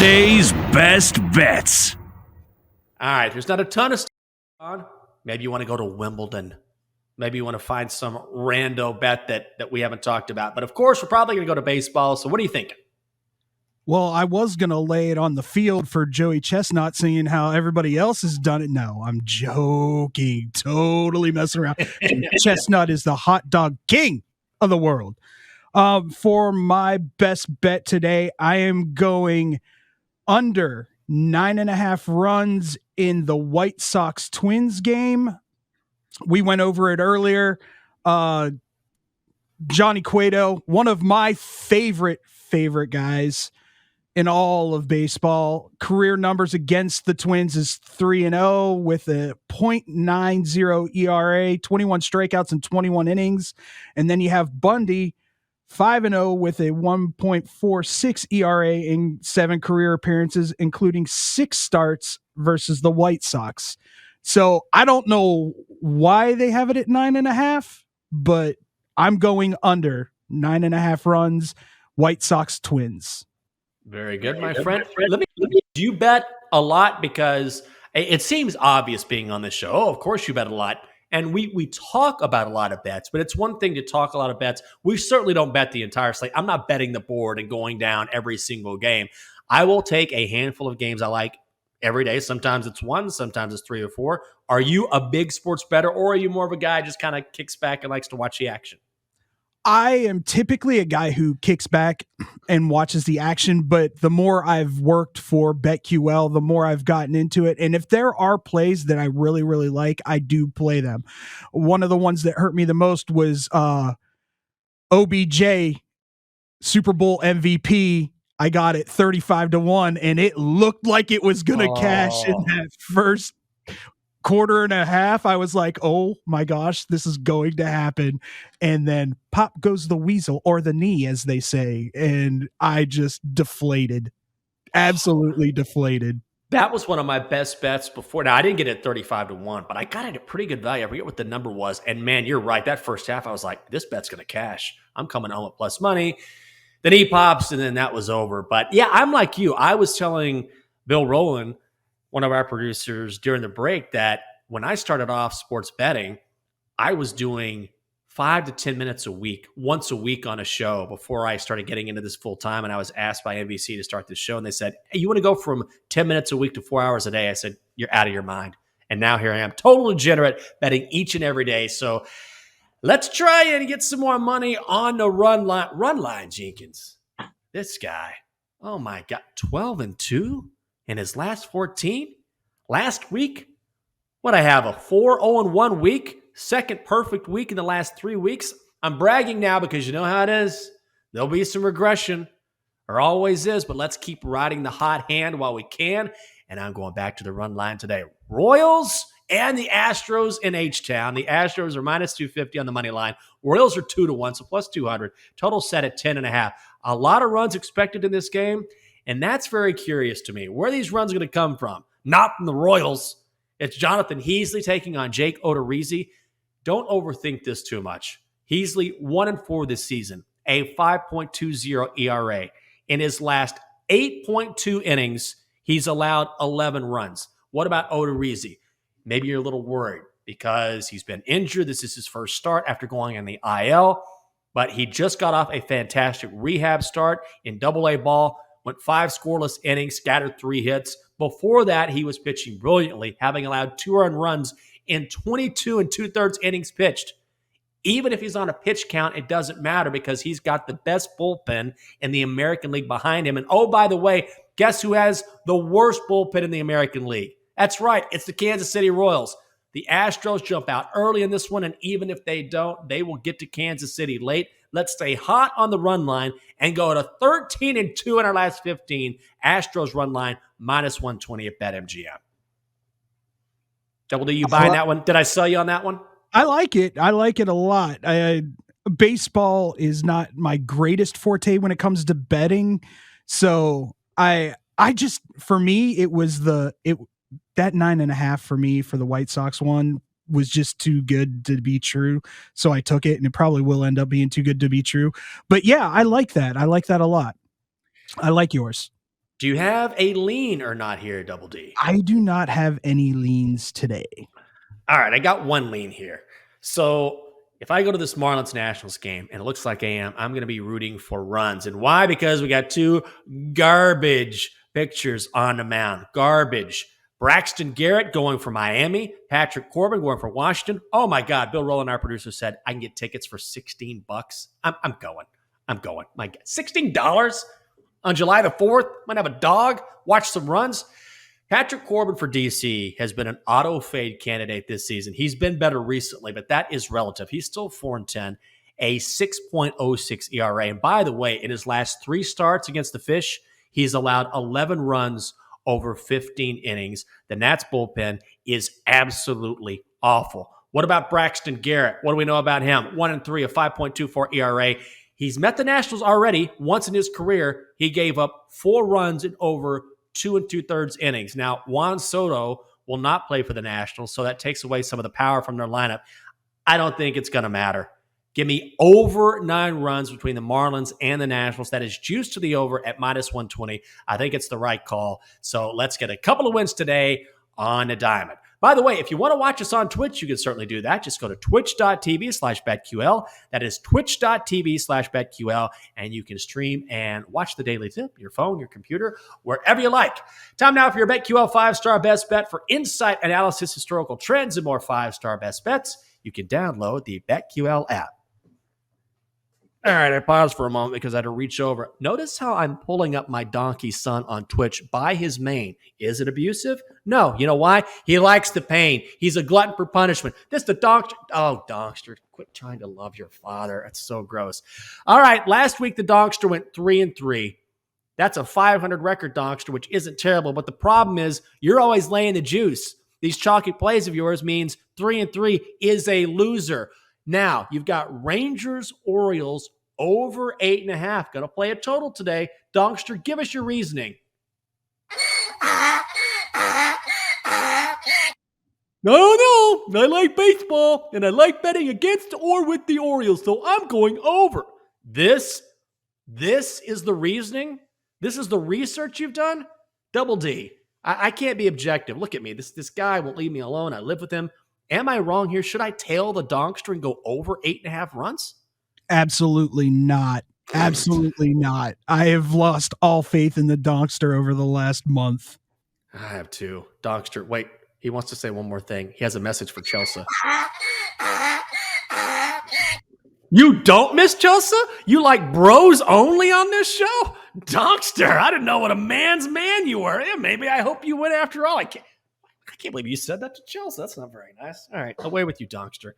Day's best bets. All right, there's not a ton of stuff on. Maybe you want to go to Wimbledon. Maybe you want to find some rando bet that we haven't talked about. But of course, we're probably going to go to baseball. So what are you thinking? Well, I was going to lay it on the field for Joey Chestnut, seeing how everybody else has done it. No, I'm joking. Totally messing around. Chestnut is the hot dog king of the world. For my best bet today, I am going under 9.5 runs in the White Sox Twins game. We went over it earlier. Johnny Cueto, one of my favorite guys in all of baseball. Career numbers against the Twins is 3-0 with a .90 ERA, 21 strikeouts in 21 innings. And then you have Bundy, 5-0 with a 1.46 ERA in 7 career appearances, including 6 starts versus the White Sox. So I don't know why they have it at 9.5, but I'm going under 9.5 runs, White Sox Twins. Very good, my friend. Let me. Do you bet a lot? Because it seems obvious being on this show. Oh, of course you bet a lot. And we talk about a lot of bets, but it's one thing to talk a lot of bets. We certainly don't bet the entire slate. I'm not betting the board and going down every single game. I will take a handful of games I like every day. Sometimes it's 1, sometimes it's 3 or 4. Are you a big sports bettor, or are you more of a guy just kind of kicks back and likes to watch the action? I am typically a guy who kicks back and watches the action, but the more I've worked for BetQL, the more I've gotten into it. And if there are plays that I really, really like, I do play them. One of the ones that hurt me the most was OBJ, Super Bowl MVP. I got it 35-1, and it looked like it was going to cash in that first quarter and a half. I was like, oh my gosh, this is going to happen. And then pop goes the weasel, or the knee, as they say. And I just deflated, absolutely deflated. That was one of my best bets before. Now, I didn't get it 35-1, but I got it at pretty good value. I forget what the number was. And man, you're right. That first half, I was like, this bet's going to cash. I'm coming home with plus money. Then he pops, and then that was over. But yeah, I'm like you. I was telling Bill Rowland, one of our producers, during the break, that when I started off sports betting, I was doing 5 to 10 minutes a week, once a week on a show before I started getting into this full time. And I was asked by NBC to start this show, and they said, hey, you want to go from 10 minutes a week to 4 hours a day? I said, you're out of your mind. And now here I am, total degenerate, betting each and every day. So let's try and get some more money on the run line, Jenkins. This guy, oh my God, 12-2 in his last 14. Last week, what I have, a 4-0-1 week, second perfect week in the last 3 weeks. I'm bragging now because you know how it is. There'll be some regression. There always is, but let's keep riding the hot hand while we can. And I'm going back to the run line today. Royals and the Astros in H-Town. The Astros are minus 250 on the money line. Royals are 2-1, so plus 200. Total set at 10.5. A lot of runs expected in this game, and that's very curious to me. Where are these runs going to come from? Not from the Royals. It's Jonathan Heasley taking on Jake Odorizzi. Don't overthink this too much. Heasley, 1-4 this season, a 5.20 ERA. In his last 8.2 innings, he's allowed 11 runs. What about Odorizzi? Maybe you're a little worried because he's been injured. This is his first start after going on the IL, but he just got off a fantastic rehab start in Double-A ball, went 5 scoreless innings, scattered 3 hits. Before that, he was pitching brilliantly, having allowed 2 earned runs in 22 2/3 innings pitched. Even if he's on a pitch count, it doesn't matter because he's got the best bullpen in the American League behind him. And oh, by the way, guess who has the worst bullpen in the American League? That's right. It's the Kansas City Royals. The Astros jump out early in this one, and even if they don't, they will get to Kansas City late. Let's stay hot on the run line and go to 13-2 in our last 15. Astros run line minus 120 at BetMGM. Double D, you buying that one? Did I sell you on that one? I like it. I like it a lot. Baseball is not my greatest forte when it comes to betting. So I just, for me, it was that 9.5 for me for the White Sox one was just too good to be true. So I took it, and it probably will end up being too good to be true. But yeah, I like that. I like that a lot. I like yours. Do you have a lean or not here, Double D? I do not have any leans today. All right, I got one lean here. So if I go to this Marlins Nationals game, and it looks like I'm going to be rooting for runs. And why? Because we got two garbage pitchers on the mound. Garbage. Braxton Garrett going for Miami. Patrick Corbin going for Washington. Oh my God. Bill Rowland, our producer, said I can get tickets for $16. I'm going. My God. $16 on July the 4th. Might have a dog. Watch some runs. Patrick Corbin for DC has been an auto fade candidate this season. He's been better recently, but that is relative. He's still 4-10, a 6.06 ERA. And by the way, in his last 3 starts against the Fish, he's allowed 11 runs over 15 innings. The Nats bullpen is absolutely awful. What about Braxton Garrett? What do we know about him? 1-3, a 5.24 ERA. He's met the Nationals already once in his career. He gave up 4 runs in over 2 2/3 innings. Now, Juan Soto will not play for the Nationals, so that takes away some of the power from their lineup. I don't think it's going to matter. Give me over 9 runs between the Marlins and the Nationals. That is juiced to the over at -120. I think it's the right call. So let's get a couple of wins today on the diamond. By the way, if you want to watch us on Twitch, you can certainly do that. Just go to twitch.tv/BetQL. That is twitch.tv/BetQL. And you can stream and watch the Daily Tip, your phone, your computer, wherever you like. Time now for your BetQL 5-star best bet. For insight, analysis, historical trends, and more 5-star best bets, you can download the BetQL app. All right, I paused for a moment because I had to reach over. Notice how I'm pulling up my donkey son on Twitch by his mane. Is it abusive? No. You know why? He likes the pain. He's a glutton for punishment. This the Donkster. Oh, Donkster, quit trying to love your father. That's so gross. All right, last week the Donkster went 3-3. That's a 500 record, Donkster, which isn't terrible. But the problem is you're always laying the juice. These chalky plays of yours means 3-3 is a loser. Now, you've got Rangers, Orioles, over 8.5. Going to play a total today. Donkster, give us your reasoning. No, I like baseball, and I like betting against or with the Orioles, so I'm going over. This is the reasoning? This is the research you've done? Double D. I can't be objective. Look at me. This guy won't leave me alone. I live with him. Am I wrong here? Should I tail the Donkster and go over 8.5 runs? Absolutely not. Absolutely not. I have lost all faith in the Donkster over the last month. I have too. Donkster, wait. He wants to say one more thing. He has a message for Chelsa. You don't miss Chelsa? You like bros only on this show? Donkster, I didn't know what a man's man you were. Yeah, maybe I hope you win after all. I can't believe you said that to Chelsa. That's not very nice. All right, away with you, Donkster.